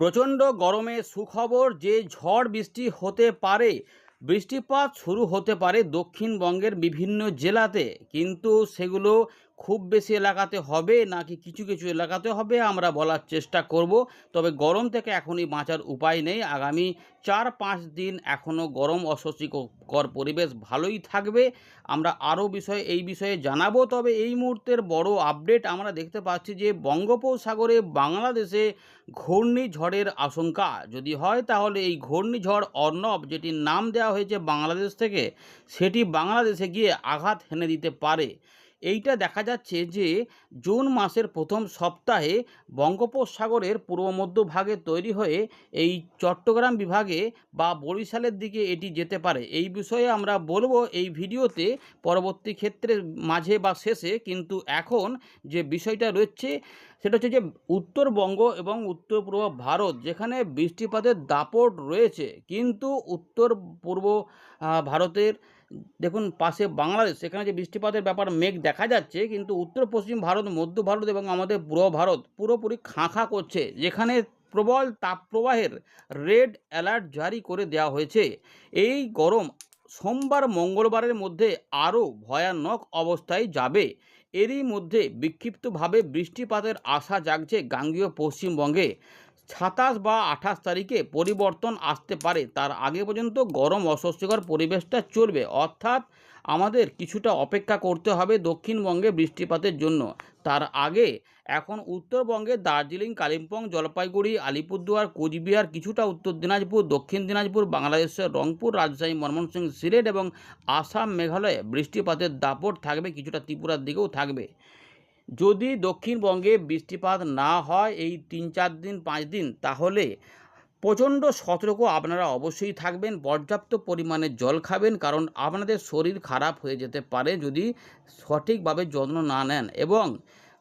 প্রচণ্ড গরমে সুখবর যে ঝড় বৃষ্টি হতে পারে, বৃষ্টিপাত শুরু হতে পারে দক্ষিণবঙ্গের বিভিন্ন জেলাতে। কিন্তু সেগুলো খুব বেশি এলাকাতে হবে নাকি কিছু কিছু এলাকাতে হবে আমরা বলার চেষ্টা করব। তবে গরম থেকে এখনই বাঁচার উপায় নেই। আগামী 4-5 দিন এখনও গরম অস্বস্তিকর পরিবেশ ভালোই থাকবে। আমরা আরও এই বিষয়ে জানাবো। তবে এই মুহূর্তের বড় আপডেট আমরা দেখতে পাচ্ছি যে বঙ্গোপসাগরে বাংলাদেশে ঘূর্ণিঝড়ের আশঙ্কা যদি হয়, তাহলে এই ঘূর্ণিঝড় অর্ণব, যেটির নাম দেওয়া হয়েছে বাংলাদেশ থেকে, সেটি বাংলাদেশে গিয়ে আঘাত হেনে দিতে পারে। এইটা দেখা যাচ্ছে যে জুন মাসের প্রথম সপ্তাহে বঙ্গোপসাগরের পূর্ব মধ্যভাগে তৈরি হয়ে এই চট্টগ্রাম বিভাগে বা বরিশালের দিকে এটি যেতে পারে। এই বিষয়ে আমরা বলবো এই ভিডিওতে পরবর্তী ক্ষেত্রে মাঝে বা শেষে। কিন্তু এখন যে বিষয়টা রয়েছে সেটা হচ্ছে যে উত্তরবঙ্গ এবং উত্তর পূর্ব ভারত, যেখানে বৃষ্টিপাতের দাপট রয়েছে, কিন্তু উত্তর পূর্ব ভারতের দেখুন পাশে বাংলাদেশ, সেখানে যে বৃষ্টিপাতের ব্যাপার মেঘ দেখা যাচ্ছে, কিন্তু উত্তর পশ্চিম ভারত, মধ্য ভারত এবং আমাদের পূর্ব ভারত পুরোপুরি খাঁ খাঁ করছে, যেখানে প্রবল তাপপ্রবাহের রেড অ্যালার্ট জারি করে দেওয়া হয়েছে। এই গরম সোমবার মঙ্গলবারের মধ্যে আরও ভয়ানক অবস্থায় যাবে। এরই মধ্যে বিক্ষিপ্তভাবে বৃষ্টিপাতের আশা জাগছে গাঙ্গেয় পশ্চিমবঙ্গে। 27 বা 28 তারিখে পরিবর্তন আসতে পারে, তার আগে পর্যন্ত গরম অস্বস্তিকর পরিবেশটা চলবে। অর্থাৎ আমাদের কিছুটা অপেক্ষা করতে হবে দক্ষিণবঙ্গে বৃষ্টিপাতের জন্য। তার আগে এখন উত্তরবঙ্গে দার্জিলিং, কালিম্পং, জলপাইগুড়ি, আলিপুরদুয়ার, কোচবিহার, কিছুটা উত্তর দিনাজপুর, দক্ষিণ দিনাজপুর, বাংলাদেশের রংপুর, রাজশাহী, ময়মনসিংহ, সিলেট এবং আসাম, মেঘালয়ে বৃষ্টিপাতের দাপট থাকবে, কিছুটা ত্রিপুরার দিকেও থাকবে। যদি দক্ষিণবঙ্গে বৃষ্টিপাত না হয় এই 3-4 দিন 5 দিন, তাহলে প্রচণ্ড সতর্ক আপনারা অবশ্যই থাকবেন। পর্যাপ্ত পরিমাণে জল খাবেন, কারণ আপনাদের শরীর খারাপ হয়ে যেতে পারে যদি সঠিকভাবে যত্ন না নেন। এবং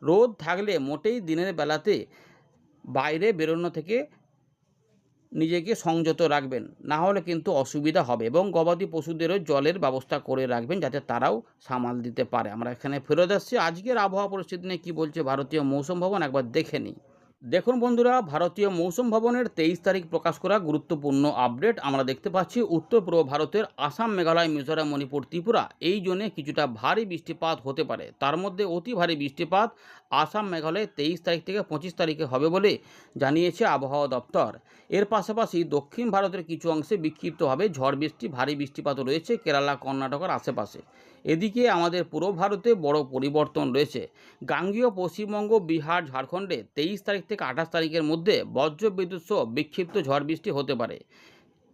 রোদ থাকলে মোটেই দিনের বেলাতে বাইরে বেরোনো থেকে নিজেকে সংযত রাখবেন, না হলে কিন্তু অসুবিধা হবে। এবং গবাদি পশুদেরও জলের ব্যবস্থা করে রাখবেন যাতে তারাও সামাল দিতে পারে। আমরা এখানে ফেরত আসছি। আজকের আবহাওয়া পরিস্থিতি নিয়ে কী বলছে ভারতীয় মৌসুম ভবন একবার দেখে নিই। দেখুন বন্ধুরা, ভারতীয় মৌসুম ভবনের 23 তারিখ প্রকাশ করা গুরুত্বপূর্ণ আপডেট আমরা দেখতে পাচ্ছি। উত্তর পূর্ব ভারতের আসাম, মেঘালয়, মিজোরাম, মণিপুর, ত্রিপুরা এই জোনে কিছুটা ভারী বৃষ্টিপাত হতে পারে। তার মধ্যে অতি ভারী বৃষ্টিপাত আসাম, মেঘালয়ে 23 তারিখ থেকে 25 তারিখে হবে বলে জানিয়েছে আবহাওয়া দপ্তর। এর পাশাপাশি দক্ষিণ ভারতের কিছু অংশে বিক্ষিপ্তভাবে ঝড় বৃষ্টি, ভারী বৃষ্টিপাতও রয়েছে কেরালা, কর্ণাটকের আশেপাশে। এদিকে আমাদের পূর্ব ভারতে বড় পরিবর্তন রয়েছে। গাঙ্গেয় পশ্চিমবঙ্গ, বিহার, ঝাড়খণ্ডে 23 তারিখ থেকে 28 তারিখের মধ্যে বজ্রবিদ্যুৎ সহ বিক্ষিপ্ত ঝড় বৃষ্টি হতে পারে।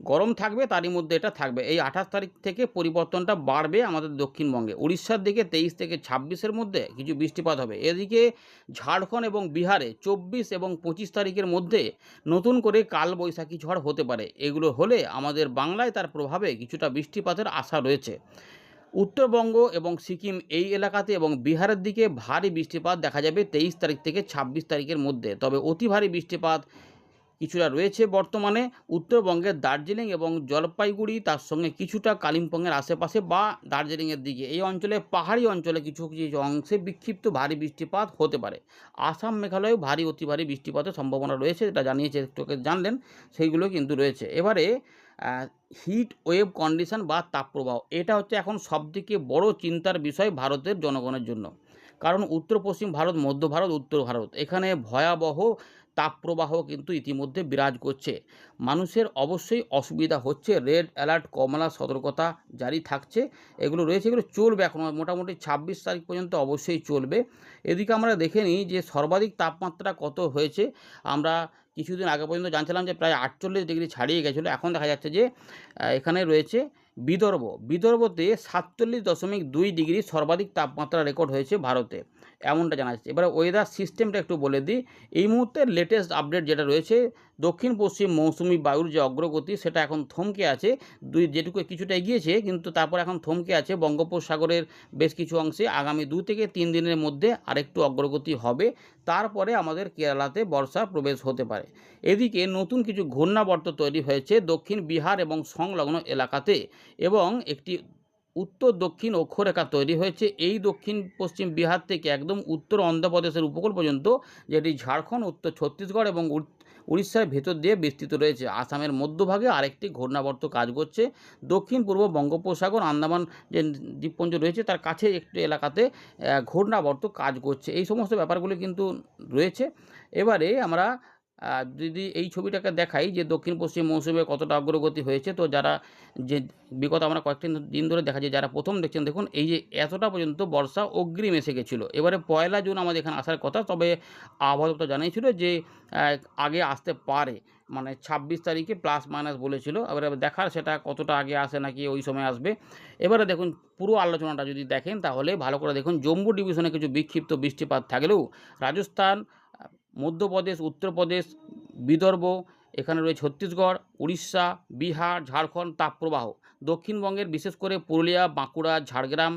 গরম থাকবে, তারই মধ্যে এটা থাকবে। এই 28 তারিখ থেকে পরিবর্তনটা বাড়বে আমাদের দক্ষিণবঙ্গে। উড়িষ্যার দিকে 23 থেকে 26-এর মধ্যে কিছু বৃষ্টিপাত হবে। এদিকে ঝাড়খণ্ড এবং বিহারে 24 এবং 25 তারিখের মধ্যে নতুন করে কালবৈশাখী ঝড় হতে পারে। এগুলো হলে আমাদের বাংলায় তার প্রভাবে কিছুটা বৃষ্টিপাতের আশা রয়েছে। উত্তরবঙ্গ এবং সিকিম এই এলাকাতে এবং বিহারের দিকে ভারী বৃষ্টিপাত দেখা যাবে 23 তারিখ থেকে 26 তারিখের মধ্যে। তবে অতি ভারী বৃষ্টিপাত কিছুটা রয়েছে বর্তমানে উত্তরবঙ্গের দার্জিলিং এবং জলপাইগুড়ি, তার সঙ্গে কিছুটা কালিম্পংয়ের আশেপাশে বা দার্জিলিংয়ের দিকে। এই অঞ্চলে পাহাড়ি অঞ্চলে কিছু কিছু অংশে বিক্ষিপ্ত ভারী বৃষ্টিপাত হতে পারে। আসাম, মেঘালয়েও ভারী অতি ভারী বৃষ্টিপাতের সম্ভাবনা রয়েছে, যেটা জানিয়েছে, একটু জানলেন, সেইগুলো কিন্তু রয়েছে। এবারে হিট ওয়েভ কন্ডিশন বা তাপপ্রবাহ, এটা হচ্ছে এখন সবথেকে বড় চিন্তার বিষয় ভারতের জনগণের জন্য। কারণ উত্তর পশ্চিম ভারত, মধ্য ভারত, উত্তর ভারত, এখানে ভয়াবহ তাপপ্রবাহ কিন্তু ইতিমধ্যে বিরাজ করছে। মানুষের অবশ্যই অসুবিধা হচ্ছে। রেড অ্যালার্ট, কমলা সতর্কতা জারি থাকছে, এগুলো রয়েছে, এগুলো চলবে এখন মোটামুটি 26 তারিখ পর্যন্ত অবশ্যই চলবে। এদিকে আমরা দেখে নিই যে সর্বাধিক তাপমাত্রা কত হয়েছে। আমরা কিছুদিন আগে পর্যন্ত জানছিলাম যে প্রায় 48 ডিগ্রি ছাড়িয়ে গেছিলো। এখন দেখা যাচ্ছে যে এখানে রয়েছে বিদর্ভতে 47.2 ডিগ্রি সর্বাধিক তাপমাত্রা রেকর্ড হয়েছে ভারতে, এমনটা জানা যাচ্ছে। এবারে ওয়েদার সিস্টেমটা একটু বলে দিই। এই মুহূর্তে লেটেস্ট আপডেট যেটা রয়েছে, দক্ষিণ পশ্চিম মৌসুমি বায়ুর যে অগ্রগতি সেটা এখন থমকে আছে। যেটুকু কিছুটা এগিয়েছে, কিন্তু তারপর এখন থমকে আছে বঙ্গোপসাগরের বেশ কিছু অংশে। আগামী 2 থেকে 3 দিনের মধ্যে আরেকটু অগ্রগতি হবে, তারপরে আমাদের কেরালাতে বর্ষা প্রবেশ হতে পারে। এদিকে নতুন কিছু ঘূর্ণাবর্ত তৈরি হয়েছে দক্ষিণ বিহার এবং সংলগ্ন এলাকাতে, এবং একটি উত্তর দক্ষিণ অক্ষরেখা তৈরি হয়েছে এই দক্ষিণ পশ্চিম বিহার থেকে একদম উত্তর অন্ধ্রপ্রদেশের উপকূল পর্যন্ত, যেটি ঝাড়খণ্ড, উত্তর ছত্তিশগড় এবং উড়িষ্যার ভেতর দিয়ে বিস্তৃত রয়েছে। আসামের মধ্যভাগে আরেকটি ঘূর্ণাবর্ত কাজ করছে। দক্ষিণ পূর্ব বঙ্গোপসাগর আন্দামান যে দ্বীপপুঞ্জ রয়েছে তার কাছে একটি এলাকাতে ঘূর্ণাবর্ত কাজ করছে। এই সমস্ত ব্যাপারগুলি কিন্তু রয়েছে। এবারে আমরা যদি এই ছবিটাকে দেখাই যে দক্ষিণ পশ্চিম মৌসুমে কতটা অগ্রগতি হয়েছে, তো যারা যে বিগত আমরা কয়েকটি দিন ধরে দেখা যায় যারা প্রথম দেখছেন, দেখুন এই যে এতটা পর্যন্ত বর্ষা অগ্রিম এসে গেছিলো। এবারে 1 জুন আমাদের এখানে আসার কথা, তবে আবহাওয়া দপ্তর জানিয়েছিল যে আগে আসতে পারে, মানে 26 তারিখে প্লাস মাইনাস বলেছিল। এবারে দেখার সেটা কতটা আগে আসে নাকি ওই সময় আসবে। এবারে দেখুন পুরো আলোচনাটা যদি দেখেন তাহলে ভালো করে দেখুন, জম্মু ডিভিশনে কিছু বিক্ষিপ্ত বৃষ্টিপাত থাকলেও রাজস্থান, মধ্যপ্রদেশ, উত্তরপ্রদেশ, বিদর্ভ, এখানে রয়েছে ছত্তিশগড়, উড়িষ্যা, বিহার, ঝাড়খণ্ড তাপপ্রবাহ। দক্ষিণবঙ্গের বিশেষ করে পুরুলিয়া, বাঁকুড়া, ঝাড়গ্রাম,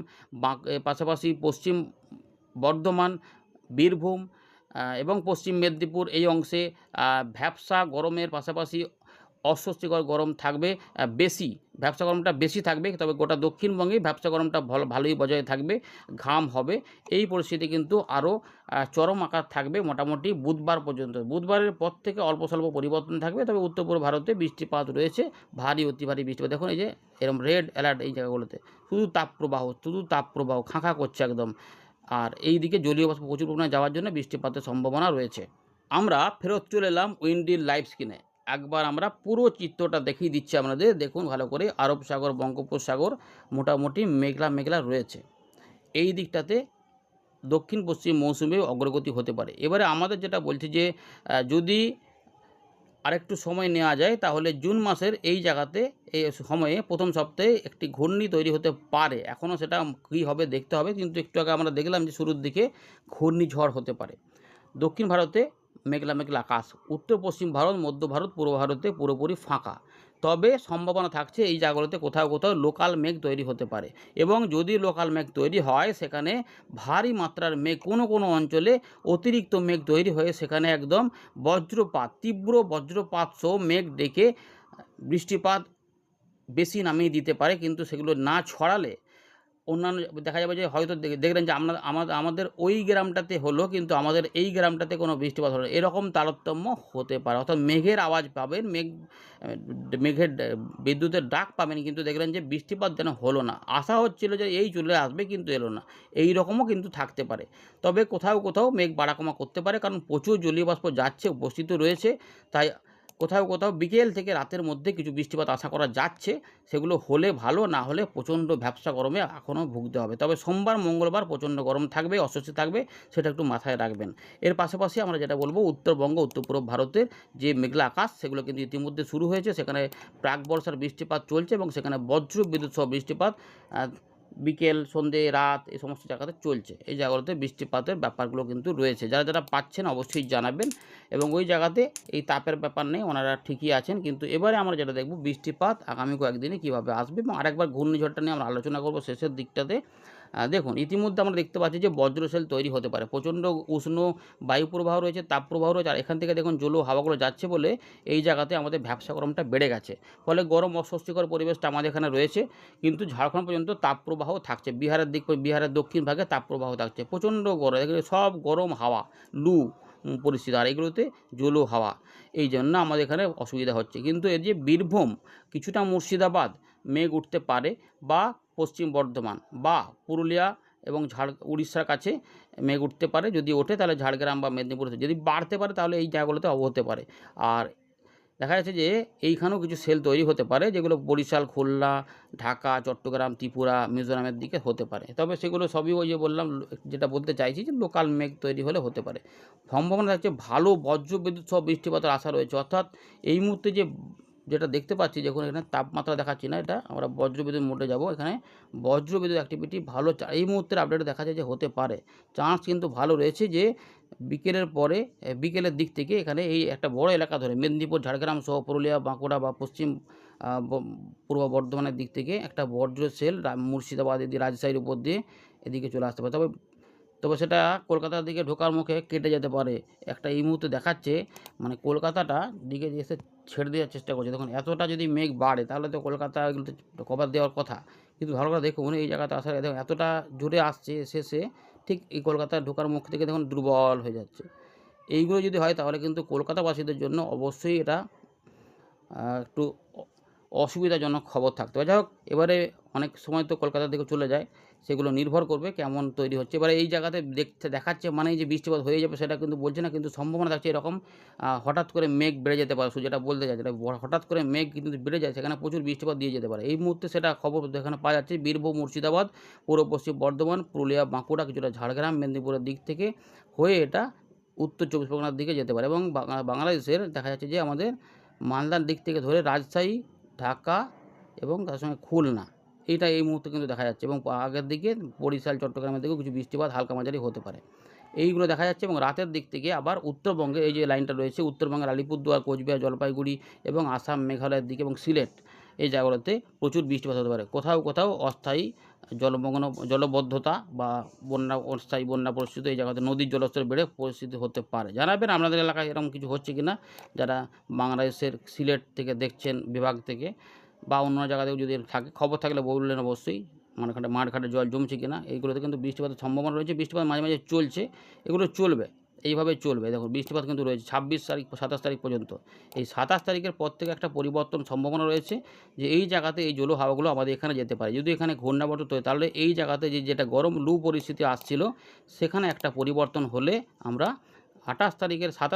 পাশাপাশি পশ্চিম বর্ধমান, বীরভূম এবং পশ্চিম মেদিনীপুর এই অংশে ভ্যাপসা গরমের পাশাপাশি অস্বস্তিকর গরম থাকবে বেশি। ভ্যাপসা গরমটা বেশি থাকবে, তবে গোটা দক্ষিণবঙ্গেই ভ্যাপসা গরমটা ভালোই বজায় থাকবে, ঘাম হবে। এই পরিস্থিতি কিন্তু আরও চরম আকার থাকবে মোটামুটি বুধবার পর্যন্ত। বুধবারের পর থেকে অল্প স্বল্প পরিবর্তন থাকবে, তবে উত্তর পূর্ব ভারতে বৃষ্টিপাত রয়েছে, ভারী অতি ভারী বৃষ্টিপাত। দেখুন এই যে এরকম রেড অ্যালার্ট এই জায়গাগুলোতে, শুধু তাপপ্রবাহ খাঁ করছে একদম। আর এই দিকে জলীয় বাষ্প প্রচুর পরিমাণে যাওয়ার জন্য বৃষ্টিপাতের সম্ভাবনা রয়েছে। আমরা ফেরত চলে এলাম উইন্ডির লাইভ স্ক্রিনে। একবার আমরা পুরো চিত্রটা দেখিয়ে দিচ্ছি আপনাদের, দেখুন ভালো করে। আরব সাগর, বঙ্গোপসাগর মোটামুটি মেঘলা মেঘলা রয়েছে। এই দিকটাতে দক্ষিণ পশ্চিম মৌসুমে অগ্রগতি হতে পারে। এবারে আমাদের যেটা বলছি যে যদি আরেকটু সময় নেওয়া যায় তাহলে জুন মাসের এই জায়গাতে এই সময়ে প্রথম সপ্তাহে একটি ঘূর্ণি তৈরি হতে পারে। এখনও সেটা কী হবে দেখতে হবে, কিন্তু একটু আগে আমরা দেখলাম যে শুরুর দিকে ঘূর্ণিঝড় হতে পারে। দক্ষিণ ভারতে মেঘলা মেঘলা আকাশ, উত্তর পশ্চিম ভারত, মধ্য ভারত, পূর্ব ভারতে পুরোপুরি ফাঁকা। তবে সম্ভাবনা থাকছে এই জায়গাগুলোতে কোথাও কোথাও লোকাল মেঘ তৈরি হতে পারে, এবং যদি লোকাল মেঘ তৈরি হয় সেখানে ভারী মাত্রার মেঘ, কোনো কোনো অঞ্চলে অতিরিক্ত মেঘ তৈরি হয়ে সেখানে একদম বজ্রপাত, তীব্র বজ্রপাত সহ মেঘ ডেকে বৃষ্টিপাত বেশি নামিয়ে দিতে পারে। কিন্তু সেগুলো না ছড়ালে অন্যান্য দেখা যাবে যে হয়তো দেখলেন যে আমাদের ওই গ্রামটাতে হলো, কিন্তু আমাদের এই গ্রামটাতে কোনো বৃষ্টিপাত হলো না, এরকম তারতম্য হতে পারে। অর্থাৎ মেঘের আওয়াজ পাবেন, মেঘের বিদ্যুতের ডাক পাবেন, কিন্তু দেখলেন যে বৃষ্টিপাত যেন হলো না। আশা হচ্ছিল যে এই চলে আসবে, কিন্তু এলো না। এই রকমও কিন্তু থাকতে পারে। তবে কোথাও কোথাও মেঘ বাড়াকমা করতে পারে, কারণ প্রচুর জলীয় বাষ্প যাচ্ছে, উপস্থিত রয়েছে। তাই কোথাও কোথাও বিকেল থেকে রাতের মধ্যে কিছু বৃষ্টিপাত আশা করা যাচ্ছে। সেগুলো হলে ভালো, না হলে প্রচণ্ড ভ্যাপসা গরমে এখনও ভুগতে হবে। তবে সোমবার, মঙ্গলবার প্রচণ্ড গরম থাকবে, অস্বস্তি থাকবে, সেটা একটু মাথায় রাখবেন। এর পাশাপাশি আমরা যেটা বলবো, উত্তরবঙ্গ, উত্তর পূর্ব ভারতের যে মেঘলা আকাশ সেগুলো কিন্তু ইতিমধ্যে শুরু হয়েছে। সেখানে প্রাক বর্ষার বৃষ্টিপাত চলছে, এবং সেখানে বজ্র বিদ্যুৎ সহ বৃষ্টিপাত বিকেল, সন্ধে, রাত এই সমস্ত জায়গাতে চলছে। এই জায়গাগুলোতে বৃষ্টিপাতের ব্যাপারগুলো কিন্তু রয়েছে। যারা যারা পাচ্ছেন অবশ্যই জানাবেন। এবং ওই জায়গাতে এই তাপের ব্যাপার নেই, ওনারা ঠিকই আছেন। কিন্তু এবারে আমরা যেটা দেখব, বৃষ্টিপাত আগামী কয়েকদিনে কীভাবে আসবে, এবং আরেকবার ঘূর্ণিঝড়টা নিয়ে আমরা আলোচনা করব শেষের দিকটাতে। দেখুন ইতিমধ্যে আমরা দেখতে পাচ্ছি যে বজ্রশেল তৈরি হতে পারে, প্রচণ্ড উষ্ণ বায়ুপ্রবাহ রয়েছে, তাপপ্রবাহ রয়েছে। আর এখান থেকে দেখুন জলীয় হাওয়াগুলো যাচ্ছে বলে এই জায়গাতে আমাদের ভ্যাপসা গরমটা বেড়ে গেছে, ফলে গরম অস্বস্তিকর পরিবেশটা আমাদের এখানে রয়েছে। কিন্তু ঝাড়খণ্ড পর্যন্ত তাপপ্রবাহ থাকছে, বিহারের দক্ষিণ ভাগে তাপপ্রবাহ থাকছে, প্রচণ্ড গরম, এগুলো সব গরম হাওয়া, লু পরিস্থিতি। আর এগুলোতে জলীয় হাওয়া, এই জন্য আমাদের এখানে অসুবিধা হচ্ছে। কিন্তু এই যে বীরভূম, কিছুটা মুর্শিদাবাদ মেঘ উঠতে পারে, বা পশ্চিম বর্ধমান বা পুরুলিয়া এবং উড়িষ্যার কাছে মেঘ উঠতে পারে। যদি ওঠে তাহলে ঝাড়গ্রাম বা মেদিনীপুরে, যদি বাড়তে পারে তাহলে এই জায়গাগুলোতে হতে পারে। আর দেখা যাচ্ছে যে এইখানেও কিছু সেল তৈরি হতে পারে, যেগুলো বরিশাল, খুলনা, ঢাকা, চট্টগ্রাম, ত্রিপুরা, মিজোরামের দিকে হতে পারে। তবে সেগুলো সবই ওই যে বললাম, যেটা বলতে চাইছি যে লোকাল মেঘ তৈরি হলে হতে পারে। সম্ভাবনা থাকছে ভালো বজ্রবিদ্যুৎ সহ বৃষ্টিপাতের আশা রয়েছে। অর্থাৎ এই মুহূর্তে যেটা দেখতে পাচ্ছি, যখন এখানে তাপমাত্রা দেখাচ্ছি না, এটা আমরা বজ্রবিদ্যুৎ মোডে যাব। এখানে বজ্রবিদ্যুৎ অ্যাক্টিভিটি ভালো, এই মুহূর্তের আপডেটে দেখা যায় যে হতে পারে, চান্স কিন্তু ভালো রয়েছে যে বিকেলের পরে, বিকেলের দিক থেকে এখানে এই একটা বড় এলাকা ধরে মেদিনীপুর, ঝাড়গ্রাম সহ পুরুলিয়া, বাঁকুড়া বা পশ্চিম পূর্ব বর্ধমানের দিক থেকে একটা বজ্র সেল মুর্শিদাবাদ এদিকে রাজশাহীর উপর দিয়ে এদিকে চলে আসতে পারে। তবে সেটা কলকাতার দিকে ঢোকার মুখে কেটে যেতে পারে। একটা এই মুহূর্তে দেখাচ্ছে, মানে কলকাতাটা দিকে এসে ছেড়ে দেওয়ার চেষ্টা করছে। দেখুন এতটা যদি মেঘ বাড়ে তাহলে তো কলকাতা এগুলোতে কভার দেওয়ার কথা, কিন্তু ভালো করে দেখুন এই জায়গাতে আসার, দেখুন এতটা জোরে আসছে, শেষে ঠিক এই কলকাতায় ঢোকার মুখ থেকে দেখুন দুর্বল হয়ে যাচ্ছে। এইগুলো যদি হয় তাহলে কিন্তু কলকাতাবাসীদের জন্য অবশ্যই এটা একটু অসুবিধাজনক খবর থাকতে পারে। যাই হোক, এবারে অনেক সময় তো কলকাতা থেকে চলে যায়, সেগুলো নির্ভর করবে কেমন তৈরি হচ্ছে। এবারে এই জায়গাতে দেখাচ্ছে মানেই যে বৃষ্টিপাত হয়ে যাবে সেটা কিন্তু বলছে না, কিন্তু সম্ভাবনা থাকছে এরকম হঠাৎ করে মেঘ বেড়ে যেতে পারে। যেটা বলতে চাই, যেটা হঠাৎ করে মেঘ কিন্তু বেড়ে যায়, সেখানে প্রচুর বৃষ্টিপাত দিয়ে যেতে পারে। এই মুহূর্তে সেটা খবর এখানে পাওয়া যাচ্ছে বীরভূম, মুর্শিদাবাদ, পূর্ব পশ্চিম বর্ধমান, পুরুলিয়া, বাঁকুড়া, কিছুটা ঝাড়গ্রাম, মেদিনীপুরের দিক থেকে হয়ে এটা উত্তর চব্বিশ পরগনার দিকে যেতে পারে এবং বাংলাদেশের দেখা যাচ্ছে যে আমাদের মালদার দিক থেকে ধরে রাজশাহী, ঢাকা এবং তার সঙ্গে খুলনা, এইটা এই মুহূর্তে কিন্তু দেখা যাচ্ছে এবং আগের দিকে বরিশাল, চট্টগ্রামের দিকেও কিছু বৃষ্টিপাত হালকা মাঝারি হতে পারে। এইগুলো দেখা যাচ্ছে এবং রাতের দিক থেকে আবার উত্তরবঙ্গে এই যে লাইনটা রয়েছে, উত্তরবঙ্গের আলিপুরদুয়ার, কোচবিহার, জলপাইগুড়ি এবং আসাম, মেঘালয়ের দিকে এবং সিলেট, এই জায়গাগুলোতে প্রচুর বৃষ্টিপাত হতে পারে। কোথাও কোথাও অস্থায়ী জলবদ্ধতা বা অস্থায়ী বন্যা পরিস্থিতি, এই জায়গাতে নদীর জলস্তর বেড়ে পরিস্থিতি হতে পারে। জানাবেন আপনাদের এলাকায় এরকম কিছু হচ্ছে কি না, যারা বাংলাদেশের সিলেট থেকে দেখছেন, বিভাগ থেকে বা অন্য জায়গাতেও যদি থাকে, খবর থাকলে বললেন অবশ্যই। মাঠঘাটে জল জমছে কিনা, এইগুলোতে কিন্তু বৃষ্টিপাতের সম্ভাবনা রয়েছে। বৃষ্টিপাত মাঝে মাঝে চলছে, এগুলো চলবে, এইভাবে চলবে। দেখুন বৃষ্টিপাত কিন্তু রয়েছে 26 তারিখ, 27 তারিখ পর্যন্ত। এই 27 তারিখের পর থেকে একটা পরিবর্তন সম্ভাবনা রয়েছে, যে এই জায়গাতে এই জলো হাওয়াগুলো আমাদের এখানে যেতে পারে। যদি এখানে ঘূর্ণাবর্ত তৈরি, তাহলে এই জায়গাতে যেটা গরম লু পরিস্থিতি আসছিল, সেখানে একটা পরিবর্তন হলে আমরা 27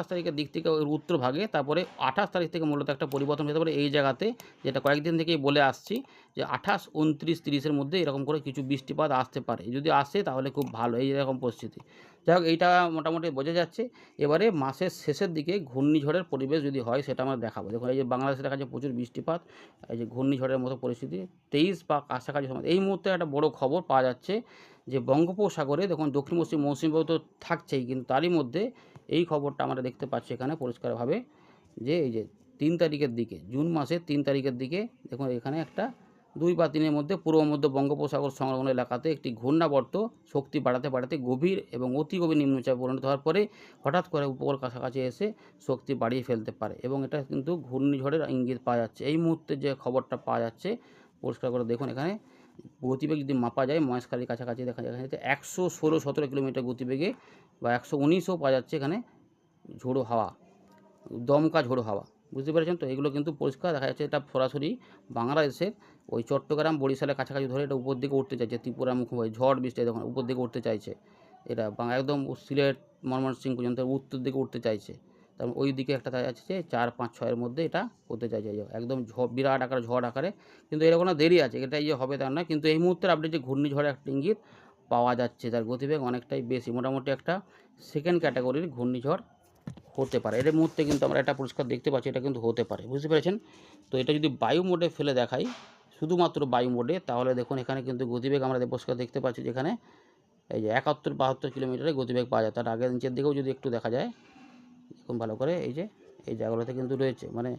তারিখের দিক থেকে ওর উত্তর ভাগে, তারপরে 28 তারিখ থেকে মূলত একটা পরিবর্তন হতে পারে এই জায়গাতে, যেটা কয়েকদিন থেকেই বলে আসছি যে 28, 29, 30-এর মধ্যে এরকম করে কিছু বৃষ্টিপাত আসতে পারে। যদি আসে তাহলে খুব ভালো, এই রকম পরিস্থিতি। যাই হোক, এইটা মোটামুটি বোঝা যাচ্ছে। এবারে মাসের শেষের দিকে ঘূর্ণিঝড়ের পরিবেশ যদি হয় সেটা আমরা দেখাবো। দেখুন এই যে বাংলাদেশে দেখা যাচ্ছে প্রচুর বৃষ্টিপাত, এই যে ঘূর্ণিঝড়ের মতো পরিস্থিতি 23 বা কাছাকাছি সময়। এই মুহূর্তে একটা বড় খবর পাওয়া যাচ্ছে যে বঙ্গোপসাগরে দেখুন দক্ষিণ পশ্চিম মৌসুমি বায়ু তো থাকছেই, কিন্তু তারই মধ্যে এই খবরটা আমরা দেখতে পাচ্ছি এখানে পরিষ্কারভাবে, যে এই যে 3 তারিখের দিকে, জুন মাসের 3 তারিখের দিকে দেখুন এখানে একটা 2 বা 3-এর মধ্যে পূর্ব মধ্য বঙ্গোপসাগর সংলগ্ন এলাকাতে একটি ঘূর্ণাবর্ত শক্তি বাড়াতে বাড়াতে গভীর এবং অতি গভীর নিম্নচাপে পরিণত হওয়ার পরে হঠাৎ করে উপকূল কাছাকাছি এসে শক্তি বাড়িয়ে ফেলতে পারে এবং এটা কিন্তু ঘূর্ণিঝড়ের ইঙ্গিত পাওয়া যাচ্ছে। এই মুহূর্তে যে খবরটা পাওয়া যাচ্ছে পরিষ্কার করে দেখুন, এখানে গতিবেগ যদি মাপা যায় মহেশখালীর কাছাকাছি দেখা যাচ্ছে 116-17 কিলোমিটার গতিবেগে বা 119ও পাওয়া যাচ্ছে এখানে ঝোড়ো হাওয়া, দমকা ঝোড়ো হাওয়া। বুঝতে পেরেছেন তো? এগুলো কিন্তু পরিষ্কার দেখা যাচ্ছে এটা সরাসরি বাংলাদেশের ওই চট্টগ্রাম, বরিশালের কাছাকাছি ধরে এটা উপর দিকে উঠতে চাইছে, ত্রিপুরার মুখোমুখি ঝড় বৃষ্টি দেখুন উপর দিকে উঠতে চাইছে। এটা একদম সিলেট, ময়মনসিংহ পর্যন্ত উত্তর দিকে উঠতে চাইছে। তারপর ওই দিকে একটা দেখা যাচ্ছে যে 4, 5, 6-এর মধ্যে এটা হতে চাইছে, একদম বিরাট আকারে ঝড় আকারে। কিন্তু এর কোনো দেরি আছে, এটা হবে তার না। কিন্তু এই মুহূর্তের আপডেট যে ঘূর্ণিঝড়ের একটা ইঙ্গিত পাওয়া যাচ্ছে, তার গতিবেগ অনেকটাই বেশি, মোটামুটি একটা সেকেন্ড ক্যাটাগরির ঘূর্ণিঝড় হতে পারে। এর মুহূর্তে কিন্তু আমরা এটা পরিষ্কার দেখতে পাচ্ছি, এটা কিন্তু হতে পারে। বুঝতে পেরেছেন? তো এটা যদি বায়ু মোডে ফেলে দেখাই, শুধুমাত্র বায়ু মোডে, তাহলে দেখুন এখানে কিন্তু গতিবেগ আমরা পরিষ্কার দেখতে পাচ্ছি, যেখানে এই যে 71-72 কিলোমিটারের গতিবেগ পাওয়া যায়। তার আগে নিচের দিকেও যদি একটু দেখা যায়, দেখুন ভালো করে, এই যে এই জায়গাগুলোতে কিন্তু রয়েছে, মানে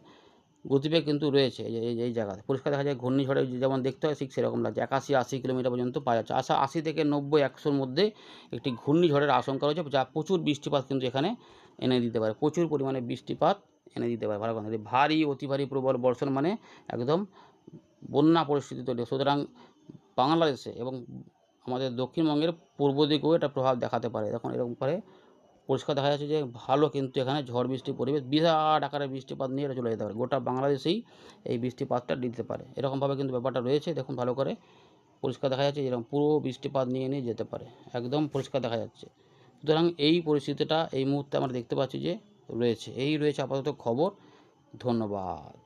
গতিবেগ কিন্তু রয়েছে এই জায়গাতে পরিষ্কার দেখা যায়। ঘূর্ণিঝড়ে যেমন দেখতে হয় ঠিক সেরকম লাগছে, 81-80 কিলোমিটার পর্যন্ত পাওয়া যাচ্ছে। 80 থেকে 90-100-র মধ্যে একটি ঘূর্ণিঝড়ের আশঙ্কা রয়েছে, যা প্রচুর বৃষ্টিপাত কিন্তু এখানে এনে দিতে পারে, প্রচুর পরিমাণে বৃষ্টিপাত এনে দিতে পারে। ভালো কথা, ভারী, অতি ভারী, প্রবল বর্ষণ মানে একদম বন্যা পরিস্থিতি তৈরি। সুতরাং বাংলাদেশে এবং আমাদের দক্ষিণবঙ্গের পূর্ব দিকেও এটা প্রভাব দেখাতে পারে। দেখুন এরকম করে পরিষ্কার দেখা যাচ্ছে যে ভালো, কিন্তু এখানে ঝড় বৃষ্টির পরিবেশ, বিরাট আকারে বৃষ্টিপাত নিয়ে এটা চলে যেতে পারে, গোটা বাংলাদেশেই এই বৃষ্টিপাতটা দিতে পারে। এরকমভাবে কিন্তু ব্যাপারটা রয়েছে, দেখুন ভালো করে পরিষ্কার দেখা যাচ্ছে, এরকম পুরো বৃষ্টিপাত নিয়ে যেতে পারে, একদম পরিষ্কার দেখা যাচ্ছে। সুতরাং এই পরিস্থিতিটা এই মুহূর্তে আমরা দেখতে পাচ্ছি যে রয়েছে, এই রয়েছে আপাতত খবর। ধন্যবাদ।